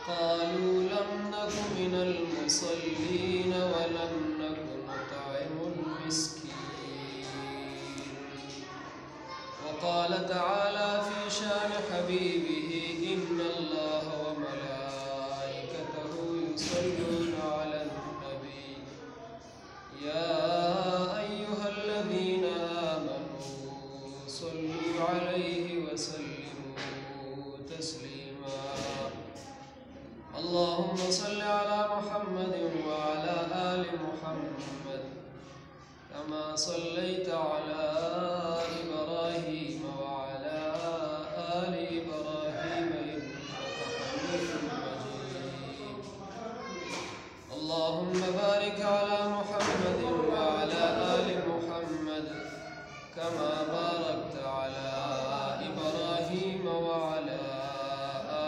قالوا لم نك من المصلين ولم نك نطعم المسكين. وقال تعالى في شان حبيبه إن الله وملائكته يصلون على النبي يا أيها الذين آمنوا صلوا عليه وسلموا تسليما. اللهم صل على محمد وعلى آل محمد كما صليت على إبراهيم وعلى آل إبراهيم إنك حميد مجيد. اللهم بارك على محمد وعلى آل محمد كما باركت على إبراهيم وعلى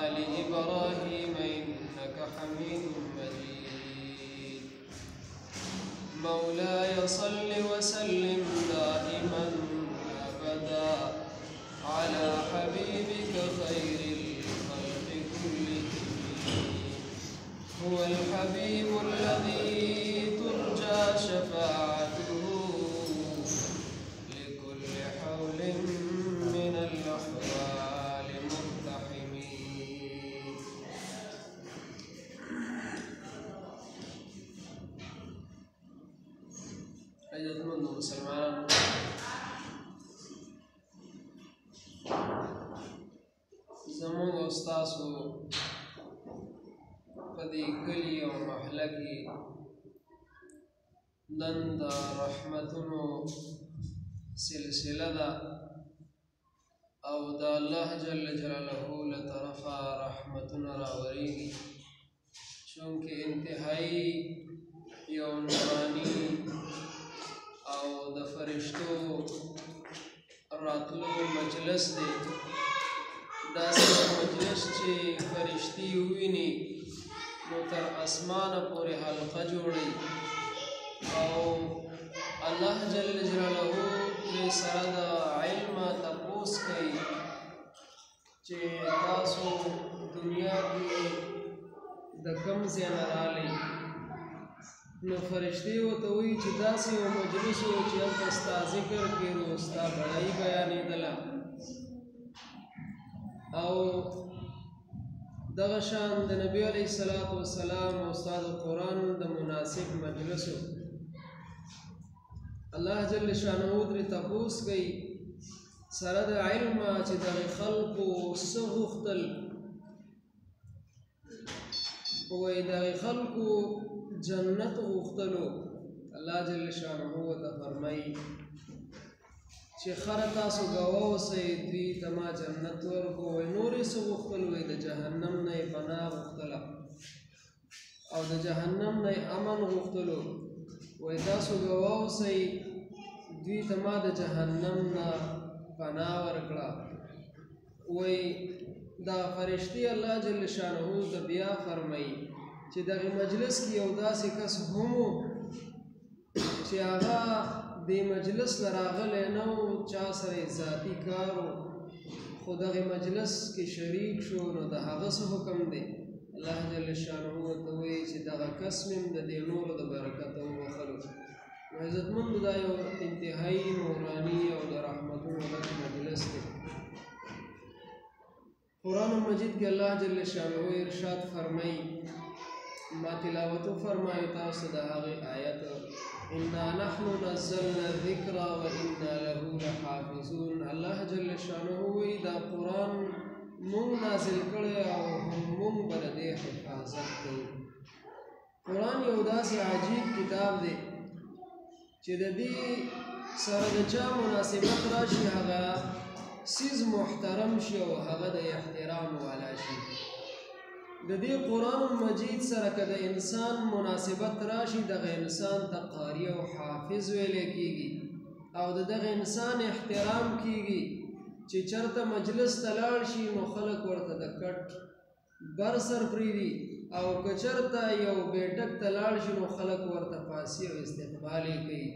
آل إبراهيم إنك حميد مجيد. مولاي صل وسلم دائما أبدا على حبيبك خير الخلق كلهم. هو الحبيب الذي ترجى شفاعته لكل حول من الأحوال مقتحمين. عزتمند مسلمان زموږ او ستاسو په دې کلي او محله کې نن د رحمتونو سلسله ده او د الله جل جلاله له طرفه رحمتونه راوریږي، چونکې انتهایی یو نورانی او د فرشتو راتلو مجلس دی. داسې مجلس چې فرشتي وویني نو تر اسمانه پورې حلقه جوړي او الله جل جلاله ترې سره د علم تپوس کوي چې تاسو دنیا کې د کوم ځای نه راغلئ. نو فرشتي ورته وایي چې داسې یو مجلس و چې هلته ستا ذکر کېدو، ستا بړایي بیانېدله او دغه شان د نبی علیه الصلاة والسلام او ستا د قرآن د مناسب مجلسو الله جل شانه ترې تپوس کوي سره د علمه چې دغې خلقو څه غوښتل. وایي دغې خلقو جنت غوښتلو. الله جل شانه ورته فرمایي چې خره تاسو ګواه اوسئ، دوی ته ما جنت ورکړو. وایي نور یې څه غوښتل؟ وایي د جهنم نه یې پناه غوښتله او د جهنم نه یې امن غوښتلو. وایي تاسو ګواه اوسئ، دوی ته ما د جهنم نه پناه ورکړه. وایي دا فرشتي الله جل شانه د بیا فرمایي چې دغه مجلس کې یو داسې کس هم و چې هغه دې مجلس له راغلی نه و، چا سره ذاتي کار و، خو دغه مجلس کې شریک شو. نو د هغه څه حکم دی؟ الله جل شانه ورته وایي چې دغه کس مې د دې نورو د برکته وبخلو. نو عزتمندو دا یو انتهایي نوراني او د رحمتونو ډک مجلس دی. قرآن مجید کې الله جل شانه ارشاد فرمایي، ما تلاوتو فرمایو تاسو د هغې آیت انا نحن نزلنا الذکر وانا له لحافظون. الله جل شانه وایي دا قرآن مونږ نازل کړی او مونږ به د دې حفاظت کوو. قرآن یو داسې عجیب کتاب دی چې د دې سره د چا مناسبت راشي هغه سیز محترم شي او هغه د احترام والا شي. د دې قرآن مجید سره که د انسان مناسبت راشي دغه انسان ته قاری او حافظ ویلی کېږي او د دغه انسان احترام کېږي چې چېرته مجلس ته لاړ شي نو خلک ورته د کټ بر سر پرېږدي او که چېرته یو بیټک ته لاړ شي نو خلک ورته پاسي او استقبال یې کوي.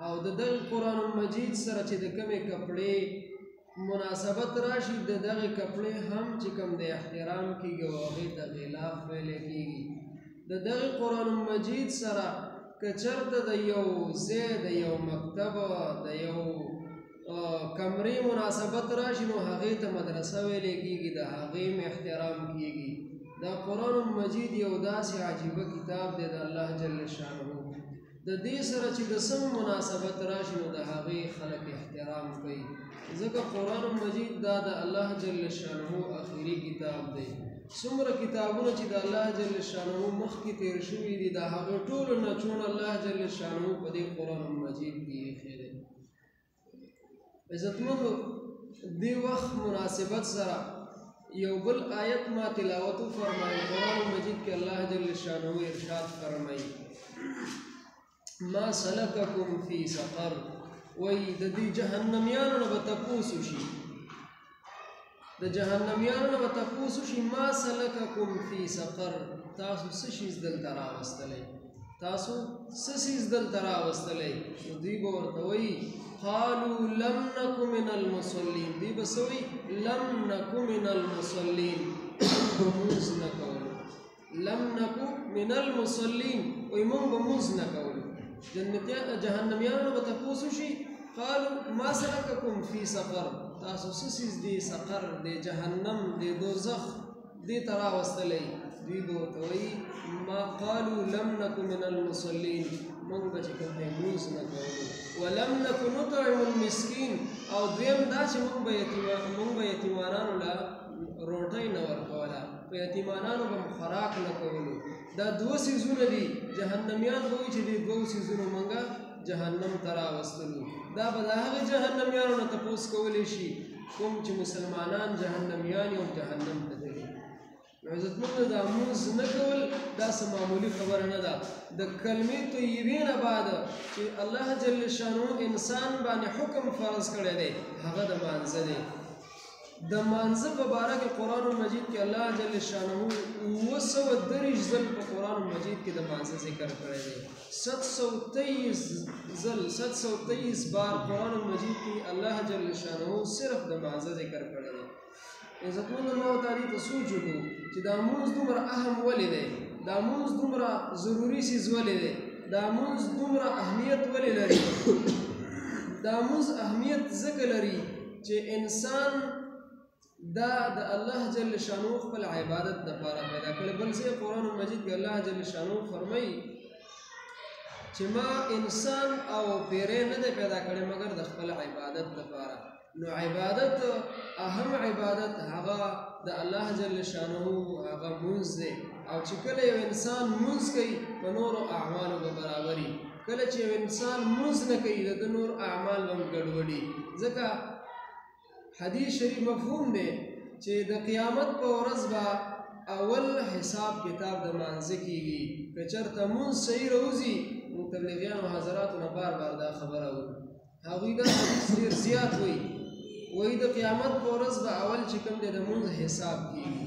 او د دغه قرآن مجید سره چې د کومې کپړې مناسبت راشي د دغه کپڑے هم چې کوم د احترام کیږي او هغه ته غلاف ویل کیږي د دغه قرآن مجید سره کچرته د یو ځای د یو مکتب د یو کمرې مناسبت راشي نو هغه ته مدرسه ویل کیږي د هغه احترام کیږي دا قرآن مجید یو داسې عجیبه کتاب دی د الله جل شانه د دې سره چې د سم مناسبت راشي نو د هغه خلک احترام کوي ځکه قرآن مجید دا د الله جل شانه اخیری کتاب دی څومره کتابونه چې د الله جل شانه مخکې تیر شوي دي دا هغه ټول نه چون الله جل شانه په دې قرآن مجید کې ایښی دی عزتمنو دې وخت مناسبت سره یو بل آیت ما تلاوت فرمایي قرآن مجید کې الله جل شانه ارشاد فرمایي ما سلککم فی سقر وی د دې جهنميانو نه به تپوس شي د جهنميانو نه به تپوس شي ما سلککم فی سقر تاسو څه شیز دلته راوستلی تاسو څه شیز دلته راوستلی نو دوی به ورته وایي قالوا لم نک من المصلین دوی به څه وایي لم نک من المصلین مونځ نه کولو لم نک من المصلین وایي مونږ به مونځ نه کولو جهنميانو به تپوس شي قالوا ما سلککم فی سقر تاسو څه شیز دی سقر دی جهنم دی دوزخ دی ته راوستلی دوی به ورته وایي ما قالوا لم نک من المصلین مونږ به چې کوم دی مونځ نه کولو ولم نک نطعم المسکین او دویم دا چې مونږ به یتیمانانو له روټۍ نه ورکوله په یتیمانانو به خوراک نه کولو دا دوه څیزونه دي جهنميان به وایي چې دې دوو څیزونو مونږه جهنم ته راوستلو دا به د هغه جهنميانو نه تپوس کولی شي کوم چې مسلمانان جهنميان او جهنم ته ځي نو عزتمنو دا مونځ نه کول دا څه معمولي خبره نه ده د کلمې طیبې نه بعد چې الله جل شانه انسان باندې حکم فرض کړی دی هغه د مانځه دی د مانځه په باره کې قرآن مجید کې الله جل شانه 930 ځل په قرآن مجید کې د مانځه ذکر کړی دی 723 بار قرآن مجید کې الله جل شانه صرف د مانځه ذکر کړی دی عزتمنو ما ورته دې ته سوچ وکړو چې دا مونځ دومره اهم ولې دی دا مونځ دومره ضروري څیز ولې دی دا مونځ دومره اهمیت ولې لري دا مونځ اهمیت ځکه لري چې انسان دا د الله جل شانو خپل عبادت لپاره پیدا کړی بل ځای قرآن مجید کې الله جل شانو فرمایي چې ما انسان او پیری نه دی پیدا کړی مګر د خپل عبادت لپاره نو عبادت اهم عبادت هغه د الله جل شانه هغه مونځ دی او چې کله یو انسان مونځ کوي په نورو اعمالو به برابري کله چې یو انسان مونځ نه کوي د نور اعمال هم ګډوډي ځکه حدیث شریف مفهوم دی چې د قیامت په ورځ به اول حساب کتاب د مانځه کیږي که چېرته مونځ صحیح راوځي نو تبلیغیانو حضراتو نه بار بار دا خبره وایي هغوی دا حدیث ډېر زیات وایي د قیامت په ورځ به اول چې کوم دی د مونځ حساب کیږي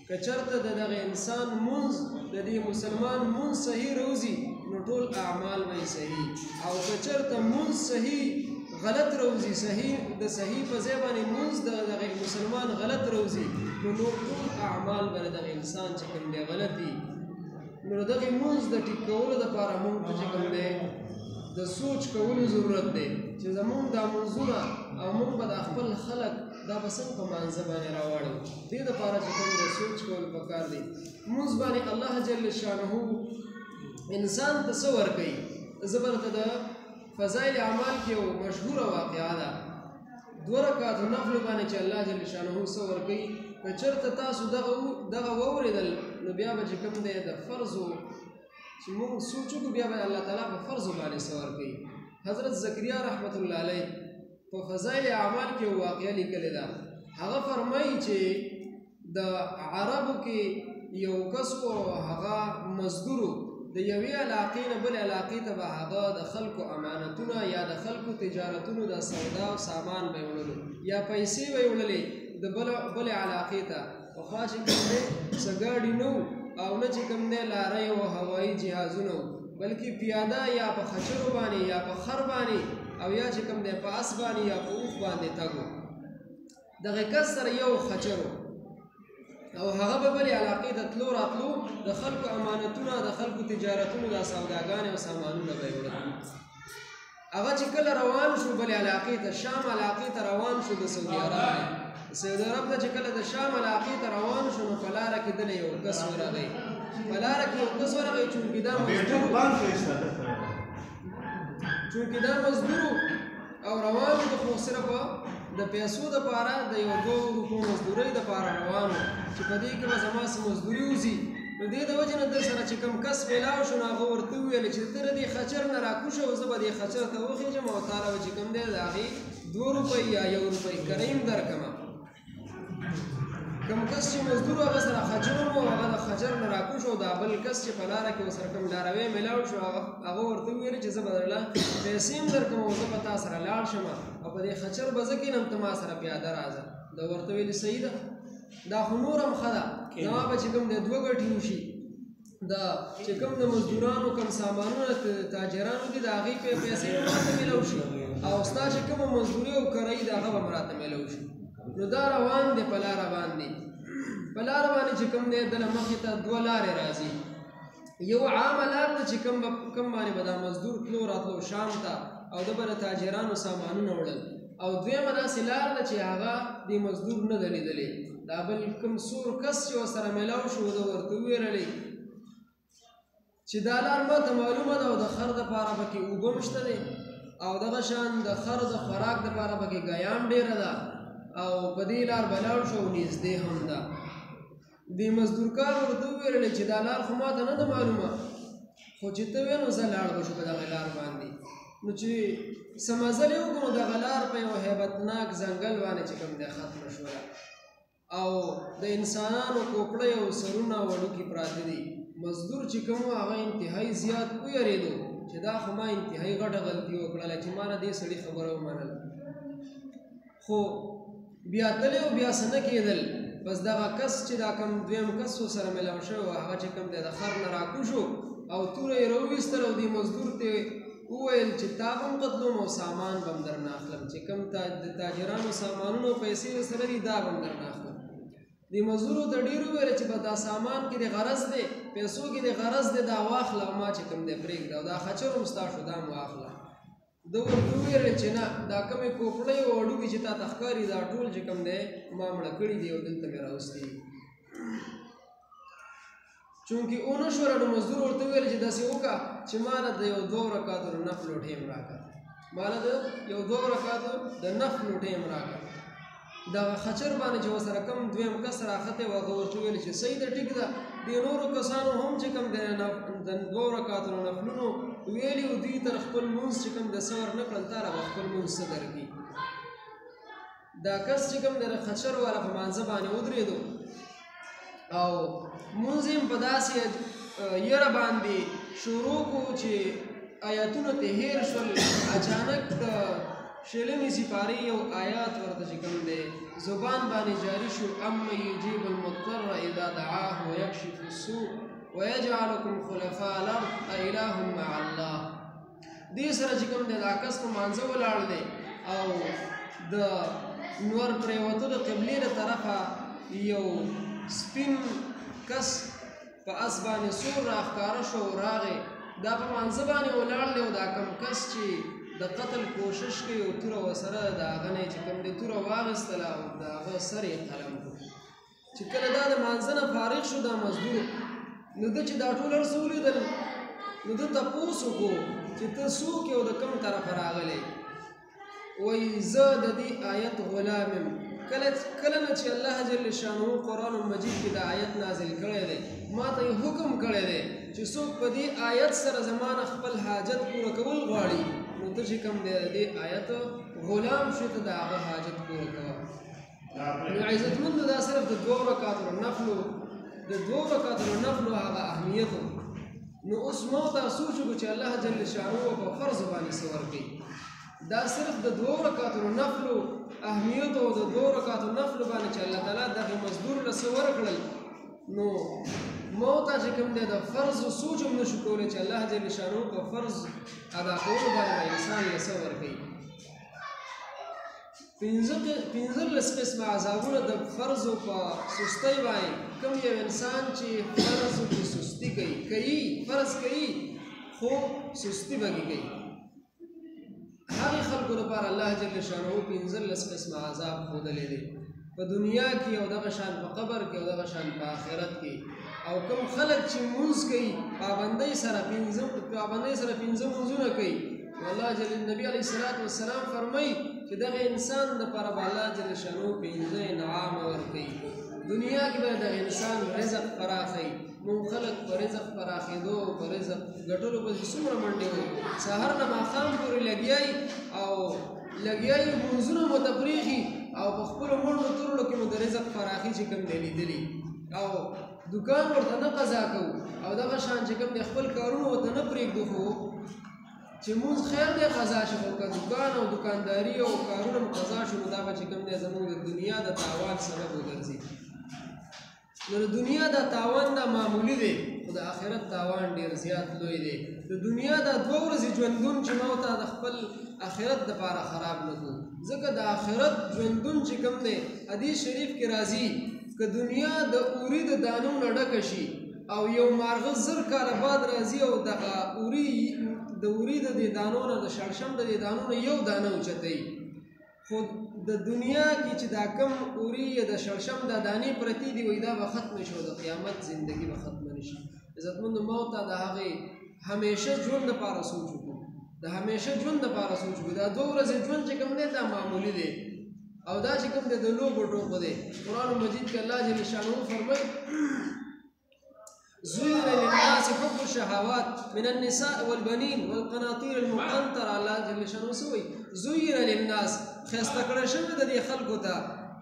که چېرته د دغه انسان مونځ د دې مسلمان مونځ صحیح راوځي نو ټول اعمال به صحیح او که چېرته مونځ صحیح غلط روزي صحیح د صحیح په ځای باندې مونځ دغه مسلمان غلط روزي نو نور ټول اعمال باندې دغه انسان چې کوم دی غلط دي نو دغه مونځ د ټیک کولو دپاره مونږ ته چې کوم دی د سوچ کولو ضرورت دی چې زمونږ دا مونځونه او مونږ به د خپل خلک دا به څنګه په مانځه باندې راواړو دې دپاره چې کوم دی سوچ کول پکار دی مونځ باندې الله جل شانه انسان ته څه ورکوي زه به درته د فضائل اعمال کې یو مشهوره واقعه ده 2 رکعات نفل باندې چې الله جل شانه څه ورکوي که چېرته تاسو دغه واورېدل نو بیا به چې کوم دی د فرضو چې موږ سوچ وکړو بیا به الله تعالی په فرضو باندې څه ورکوي حضرت زکریا رحمت الله علیه په فضائل اعمال کې یو واقعه لیکلې ده هغه فرمایي چې د عربو کې یو کس و هغه مزدورو د یوې علاقې نه بلې علاقې ته به هغه د خلکو امانتونه یا د خلکو تجارتونو د سودا او سامان به یې وړلو یا پیسې به یې وړلې د بلې علاقې ته پخوا چې کوم دی څه ګاډي نه او نه چې کوم دی لارۍ او هوایي جهازونه بلکې پیاده یا په خچرو باندې یا په خر باندې او یا چې کوم دی په اس باندې یا په اوښ باندې تګ دغه کس سره یو خچر او هغه به بلې علاقې ته تلو راتلو د خلکو امانتونه د خلکو تجارتونه دا سوداګانې او سامانونه به یې وړل. هغه چې کله روان شو بلې علاقې ته شام علاقې ته روان شو د سعودي عرب نه سعودي عرب ته چې کله د شام علاقې ته روان شو نو په لاره کې دله یو کس ورغی په لاره کې یو کس ورغی چونکې دا مزدور او روان د خو صرف د پیسو دپاره د یو 2 روپو مزدورۍ دپاره روان و چې په دې کې به زما څه مزدوري وځي نو دې د وجې نه در سره چې کوم کس میلاو شو نو هغه ورته وویل چې ته د دې خچر نه راکوشه او زه به دې خچر ته وخېږم او تاله به چې کوم دی د هغې 2 روپۍ یا 1 روپۍ کریم درکړمه. کوم کس چې مزدور هغه سره خچر و هغه د خچر نه راکوش او دا بل کس چې په لاره کې ورسره کوم لاروی میلاو شو هغه ورته وویل چې زه به درله پیسې هم درکړم او زه به تا سره لاړ شم او په دې خچر به زه کښېنم ته ما سره پیاده راځه. دا ورته ویلې صحیح ده دا خو نور هم ښه ده زما به چې کوم دی 2 ګټې وشي دا چې کوم د مزدورانو کوم سامانونه تاجرانو دي د هغې پیسې به ماته میلاو شي او ستا چې کومه مزدوري او کرایي د هغه به م راته میلاو شي. نو دا روان دی په لاره باندې چې کوم دی دله مخې ته 2 لارې راځي. یو عامه لار ده چې کوم باندې به دا مزدور تلو راتلو شام ته او د به د تاجرانو سامانونه وړل او دویمه داسې لار ده چې هغه دې مزدور نه ده لیدلې دا بل کوم سور کس چې ورسره میلاو شو ده ورته وویللی چې دا لار ماته معلومه ده او د خر دپاره پکې اوبه هم شته دی او دغه شان د خر د خوراک دپاره پکې ګیان ډېره ده او په دې لار به لاړ شو او نږدې هم ده. دې مزدورکار ورته وویللی چې دا لار خو ماته نه ده معلومه خو چې ته ویې نو زه لاړ به شو په دغه لار باندې. نو چې څه مزل یې وکړو دغه لار په یو هیبتناک ځنګل باندې چې کوم دی ختمه شوله او د انسانانو کوپړۍ او سرونه وړوکي پراته دي. مزدور چې کوم و هغه انتهایي زیات ویرېدو چې دا خو ما انتهایي غټه غلطي وکړله چې ما نه دې سړي خبره ومنله خو بیا تللی او بیا څه نه کېدل. بس دغه کس چې دا کوم دویم کس سره میلاو شوی و هغه چې کوم دی د خر نه راکوشو او توره یې راوویستل او دې مزدور ته وویل چې تا به هم قتلوم او سامان به هم درنه اخلم چې کوم د تاجرانو سامانونو پیسې سره دي دا به هم درنه اخلم. دې مزدورو ته ډېر وویل چې به دا سامان کې د غرض دی پیسو کې د غرض دی دا واخله او ما چې کوم دی پرېږده او دا خچر هم ستا شو دا هم واخله. ده ورته وویل چې نه دا کومې کوپړۍ او هډوکي چې تا ته ښکاري دا ټول چې کوم دی ما مړه کړي دي او دلته مې راوستي دي. چونکې ونه شوله نو مزدور ورته وویل چې داسې وکړه چې ما له د یو 2 رکعاتو د نفلو ټیم راکړه ما له د یو 2 رکعاتو د نفلو ټیم راکړه. دغه خچر باندې چې ورسره کوم دویم کس راختی و هغه ورته ویل چې صحیح ده ټیک ده دې نورو کسانو هم چې کوم د 2 رکعاتو د نفلونو ویلي و دوی تر خپل لمونځ چې کوم د څه ورنه کړل تا له به خپل لمونځ څه درکړي. دا کس چې کوم د خچر والا په مانځه باندې ودرېدو او مونځ یې په داسې یره باندې شروع کړو چې آیاتونه ته هیر شول. اچانک د 6مې سپارې یو آیات ورته چې کوم دی زبان باندې جاری شو اما یجیب المضطر اذا دعاه ویکشف السوء ویجعلکم خلفاء الارض اإله مع الله. دې سره چې کوم دی دا کس په مانځه ولاړ دی او د نور پرېوتو د قبلې له طرفه یو سپین کس په اس باندې سور راښکاره شو او راغی دا په مانځه باندې ولاړ دی او دا کوم کس چې د قتل کوشش کوي او توره ورسره د هغه نه چې کوم دی توره واخیستله او د هغه سر یې قلم کړو. چې کله دا د مانځه نه فارغ شو دا مزدور نو ده چې دا ټول هر څه ولیدل نو ده تپوس وکړو چې ته څوک یې او د کوم طرفه راغلی وایي زه د دې آیت غلام یم. کله نه چې الله جل شانه قرآن مجید کې دا آیت نازل کړی دی ما ته یې حکم کړی دی چې څوک په دې آیت سره زما نه خپل حاجت پوره کول غواړي نو ته چې کوم دی د دې آیت غلام شو ته د هغه حاجت پوره کوه. نو عزتمندو دا صرف د 2 رکعاتو نفلو هغه اهمیت و. نو اوس ما ته سوچ وکړو چې الله جل شانه په فرض باندې څه ورکوي. دا صرف د 2 رکعاتو نفلو اهمیت او د 2 رکعاتو نفلو باندې چې الله تعالی دغه مزدور له څه ورکړل نو ما ته چې کوم دی د فرض سوچ هم نشو کولی چې الله جل شانه په فرض ادا کولو باندې انسان له څه ورکوي. پنځلس قسمه عذابونه د فرضو په سستۍ باندې کوم یو انسان چې فرضو کې سستی کوي فرض کوي خو سستی بګي کوي هغه خلکو لپاره الله جل شانه 15 قسمه عذاب ښودلی دی په دنیا کې او دغه شان په قبر کې او دغه شان په آخرت کې او کوم خلک چې مونځ کوي پابندۍ سره 15 مونځونه کوي الله جل نبی علیه الصلاۃ والسلام فرمایي چې دغه انسان لپاره الله جل شانه 15 انعام ورکوي دنیا کې به دغه انسان رزق فراخي مون خلق پر رزق فراخېدو پر رزق ګټلو په څومره منډې وي سحر نه ماښام پورې لګیای مونځونه مو تفریخي او په خپلو منډو تورلو کې مو د رزق فراخي چې کوم دی لیدلي او دکان ورته نه قضا کوو او دغه شان چې کوم دی خپل کارونه ورته نه پرېږدو خو چې مونځ خیر دی قضا شي خو که دکان او دکانداري او کارونه مو قضا شو نو دا به چې کوم دی زموږ د دنیا د تاوان سبب وګرځي نو د دنیا دا تاوان دا معمولی دی خو د آخرت تاوان ډیر زیات لوی دی د دنیا دا 2 ورځې ژوندون چې مو ته د خپل آخرت لپاره خراب نه کو ځکه د آخرت ژوندون چې کوم دی حدیث شریف کې راځي که دنیا د اوري د دانو نه ډکه شي او یو مارغه زر کاله بعد راځي او دغه د اوري د دانو نه د شړشم د دانو نه یو دانه اوچتوي خو د دنیا کې چې دا کم اوري یا د شړشم د دانې پرتی دی وای دا به ختم شو د قیامت زندگی به ختم نشي عزتمند موت د هغه همیشه ژوند لپاره سوچ وکړو د همیشه ژوند لپاره سوچ وکړو دا 2 ورځې ژوند چې کوم دی دا معمولی دی او دا چې کوم دی د لوبو ټوپو دی قرآن مجید کې الله جل شانه فرمایي زين للناس حب الشهوات من النساء والبنين والقناطير المقنطرة الله جل شانه سوي زين للناس خسته کړه شوی د دې خلکو ته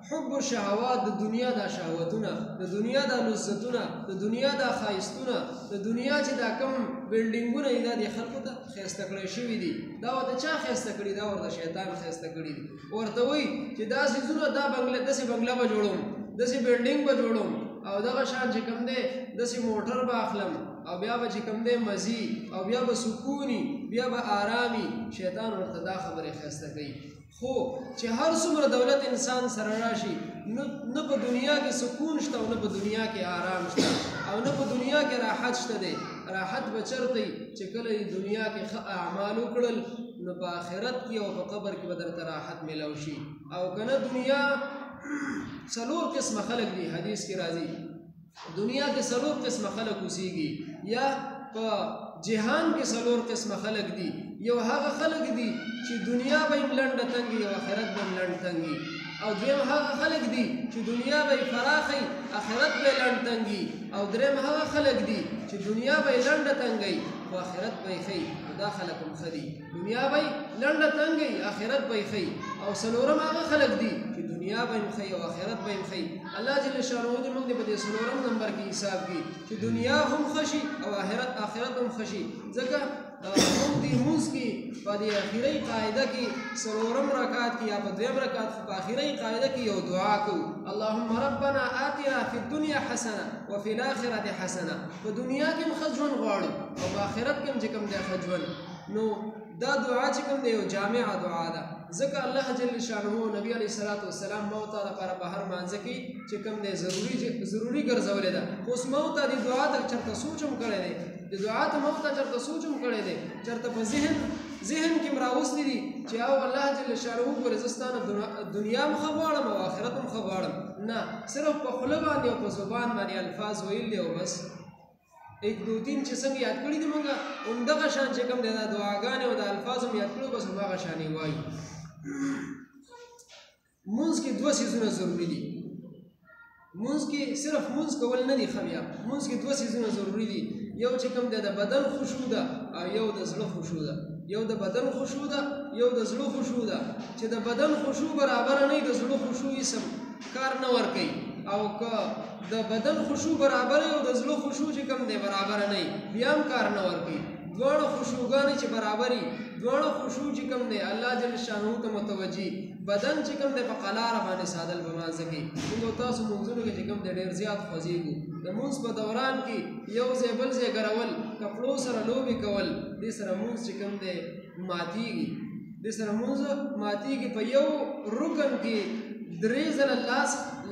حب الشهوات د دنیا د شهوتونه د دنیا د لذتونه د دنیا د خایستونه د دنیا چې دا کم بلډینګونه یې د خلکو ته خسته کړه شوی دي دا ورته چا خسته کړي دا ورته شیطان خسته کړي دي ورته وایي چې دا سيزونه دا بنگله دسي بنگلا به جوړوم دسي بلډینګ به جوړوم او دغه شان چې کوم دی دسي موټر به اخلم او بیا به چې کوم دی مزي او بیا به سکونی بیا به آرامي شیطان ورته دا خبره خسته کوي خو چې هر څومره دولت انسان سره راشي نه په دنیا کې سکون شته او نه په دنیا کې آرام شته او نه په دنیا کې راحت شته دی راحت به چرته چې کله دنیا کې اعمال وکړل نو په آخرت کې او په قبر کې به درته راحت میلاو شي او کنه دنیا 4 قسم خلق دي حدیث کې راځي دنیا کې 4 قسم خلق اوسېږي یا په جهان کې 4 قسم خلق دي یو هغه خلق دي چې دنیا به لنډه تنګي او آخرت به لنډ تنګي او دویم هغه خلق دي چې دنیا به فراخي آخرت به لنډ تنګي او دریم هغه خلق دي چې دنیا به لنډه تنګي او آخرت به خي دا خلق هم خدي دنیا به لنډه تنګي آخرت به خي او سلورم هغه خلق دي چې دنیا به خي او آخرت به خي الله جل شانه دې موږ په دې سلورم نمبر کې حساب کی چې دنیا هم خشي او آخرت هم خشي ځکه هم دې موږ کې په دې اخیری قاعده کې سلورم رکعت کې یا په دویم رکعت په اخیری قاعده کې یو دعا کو اللهم ربنا آتنا فی الدنيا حسنه وفي الاخره حسنه په دنیا کې خجون غواړو او په آخرت کې چې کوم دی خجون نو دا دعا چې کوم دی یو جامع دعا ده ځکه الله جل شانه نبی علیہ الصلوۃ والسلام موت لپاره په هر مانځ کې چې کوم دی ضروری ګرځولې ده اوس موت د دعا ته چرته سوچم کړی دی د دعا ته موت چرته سوچم کړی دی چرته په ذهن کې مراوستي دي چې او الله جل شانه ګرځستانه دنیا مخواړم او آخرت مخواړم نه صرف په خله باندې او په زبان باندې الفاظ ویل دی او بس 1 2 3 چې څنګه یاد کړی دي مونږه همدغه شان چې کوم دی دا دعاګانې او د الفاظو یاد کړو بس همغه شانې وایي مونږ کې 2 سيزونه ضروری دي مونږ کې صرف مونږ کول نه دي خبیا مونږ کې 2 سيزونه ضروری دي یو چې کوم دی د بدن خشوع ده او یو د زړه خشوع ده یو د بدن خشوع ده یو د زړه خشوع ده چې د بدن خشوع برابر نه د زړه خشوع یې سم کار نه ور کوي او که د بدن خشوع برابر او د زړه خشوع چې کوم دی برابر نه بیا هم کار نه ور کوي دواړه خشوعګانې چې برابري دواړه خشوع چې کوم دی الله جل شانه ته متوجي بدن چې کوم دی په قلاره باندې سادل بمانځه کې موږ تاسو موضوع کې چې کوم دی ډېر زیات خوځېږو د مونځ په دوران کې یو ځای بل ځای ګرول کپړو سره لوبې کول دې سره مونځ چې کوم دی ماتېږي دې سره مونځ ماتېږي. په یو رکن کې 3 ځله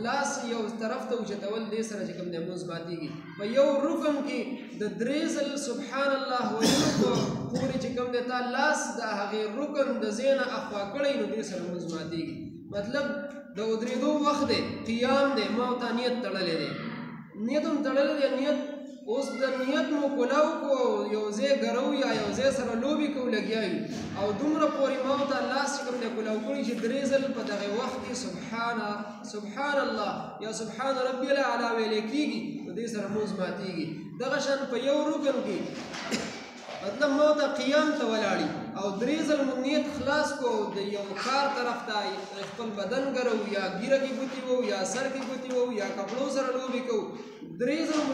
لاس یو طرف ته اوچتول دې سره چې کوم دی مونځ ماتېږي. په یو رکن کې د 3 ځل سبحان الله ویلو پورې چې کوم دی تا لاس د هغې رکن د ځای نه اخوا کړی نو دې سره مونځ ماتېږي. مطلب د ودرېدو وخت دی، قیام دی، ما او تا نیت تړلی دی، نیت هم تړلی دی. نیت اوس د نیت مو کلاو کو یو ځای ګرو یا یو ځای سره لوبې کو لګیا یو او دومره پورې ما او تا لاس چې کوم دی کلاو کړي چې 3 ځل په دغه وخت کې سبحان الله یا سبحان ربي الاعلی ویلی کېږي نو دې سره مونځ ماتېږي. دغه شان په یو رکن کې مطلب ما ته قیام ته ولاړي او 3 ځل مو نیت خلاص کو د یو کار طرف ته خپل بدن ګرو یا ګیره کې ګوتې وو یا سر کې ګوتې وو یا کپړو سره لوبې کو 3 ځل